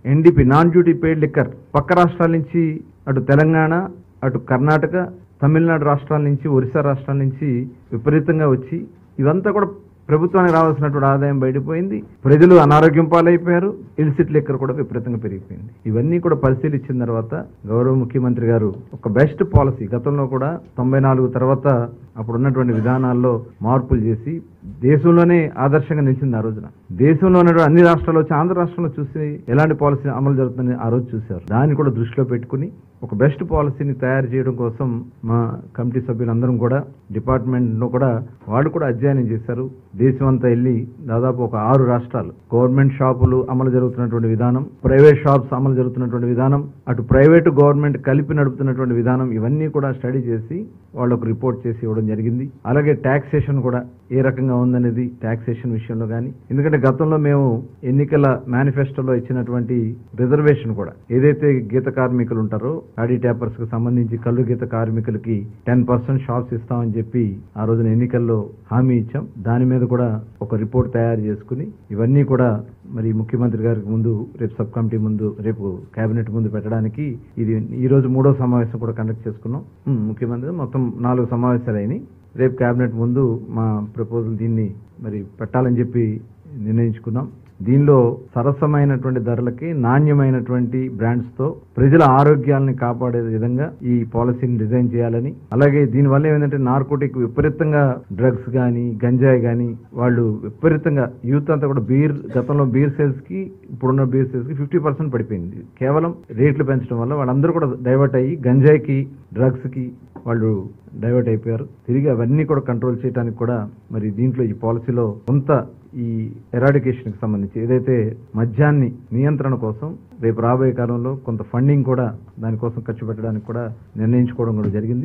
NDP non duty paid liquor పక్క రాష్ట్రాల నుంచి అటు తెలంగాణ, అటు కర్ణాటక, తమిళనాడు రాష్ట్రాల నుంచి, ఒరిస్సా రాష్ట్రాల నుంచి విపరీతంగా వచ్చి ఇవంతా కూడా ప్రభుత్వానికి రావాల్సినటువంటి ఆదాయం బయటపోయింది. ప్రజలు అనారోగ్యం పాలైపోయారు. ఇల్సిట్ లిక్కర్ కూడా విపరీతంగా పెరిగిపోయింది. ఇవన్నీ కూడా పరిశీలించిన తర్వాత గౌరవ ముఖ్యమంత్రి గారు ఒక బెస్ట్ పాలసీ, గతంలో కూడా 94 తర్వాత అప్పుడున్నటువంటి విధానాల్లో మార్పులు చేసి దేశంలోనే ఆదర్శంగా నిలిచింది. ఆ రోజున దేశంలో ఉన్నటువంటి అన్ని రాష్ట్రాల్లో వచ్చి ఆంధ్ర రాష్ట్రంలో చూసి ఎలాంటి పాలసీ అమలు జరుగుతుందని ఆ రోజు చూశారు. దాన్ని కూడా దృష్టిలో పెట్టుకుని ఒక బెస్ట్ పాలసీని తయారు చేయడం కోసం మా కమిటీ సభ్యులందరం కూడా డిపార్ట్మెంట్లో కూడా వాళ్ళు కూడా అధ్యయనం చేశారు. దేశం అంతా వెళ్ళి దాదాపు ఒక 6 రాష్ట్రాలు గవర్నమెంట్ షాపులు అమలు జరుగుతున్నటువంటి విధానం, ప్రైవేట్ షాప్స్ అమలు జరుగుతున్నటువంటి విధానం, అటు ప్రైవేటు గవర్నమెంట్ కలిపి నడుపుతున్నటువంటి విధానం, ఇవన్నీ కూడా స్టడీ చేసి వాళ్ళకు రిపోర్ట్ చేసి ఇవ్వడం జరిగింది. అలాగే ట్యాక్సేషన్ కూడా ఏ రకంగా ఉందనేది ట్యాక్సేషన్ విషయంలో కానీ, ఎందుకంటే గతంలో మేము ఎన్నికల మేనిఫెస్టోలో ఇచ్చినటువంటి రిజర్వేషన్ కూడా ఏదైతే గీత కార్మికులు ఉంటారో ఆడి ట్యాపర్స్ కు సంబంధించి కళ్ళు గీత కార్మికులకి 10% షాప్స్ ఇస్తామని చెప్పి ఆ రోజున ఎన్నికల్లో హామీ ఇచ్చాం. దాని మీద కూడా ఒక రిపోర్ట్ తయారు చేసుకుని ఇవన్నీ కూడా మరి ముఖ్యమంత్రి గారికి ముందు రేపు సబ్ కమిటీ ముందు రేపు కేబినెట్ ముందు పెట్టడానికి ఇది ఈ రోజు 3వ సమావేశం కూడా కండక్ట్ చేసుకున్నాం. ముఖ్యమంత్రి మొత్తం 4 సమావేశాలు అయినాయి. రేపు కేబినెట్ ముందు మా ప్రపోజల్ దీన్ని మరి పెట్టాలని చెప్పి నిర్ణయించుకున్నాం. దీనిలో సరసమైనటువంటి ధరలకి నాణ్యమైనటువంటి బ్రాండ్స్ తో ప్రజల ఆరోగ్యాలను కాపాడే విధంగా ఈ పాలసీని డిజైన్ చేయాలని, అలాగే దీనివల్ల ఏంటంటే నార్కోటిక్ విపరీతంగా డ్రగ్స్ కానీ గంజాయి కానీ వాళ్ళు విపరీతంగా యూత్ అంతా కూడా గతంలో బీర్ సేల్స్ కి ఇప్పుడున్న బీర్ సేల్స్ కి 50% పడిపోయింది. కేవలం రేట్లు పెంచడం వల్ల వాళ్ళందరూ కూడా డైవర్ట్ అయ్యి గంజాయికి, డ్రగ్స్ కి వాళ్ళు డైవర్ట్ అయిపోయారు. తిరిగి అవన్నీ కూడా కంట్రోల్ చేయడానికి కూడా మరి దీంట్లో ఈ పాలసీలో కొంత ఈ ఎరాడికేషన్ కి సంబంధించి ఏదైతే మద్యాన్ని నియంత్రణ కోసం రేపు రాబోయే కాలంలో కొంత ఫండింగ్ కూడా దానికోసం ఖర్చు పెట్టడానికి కూడా నిర్ణయించుకోవడం కూడా జరిగింది.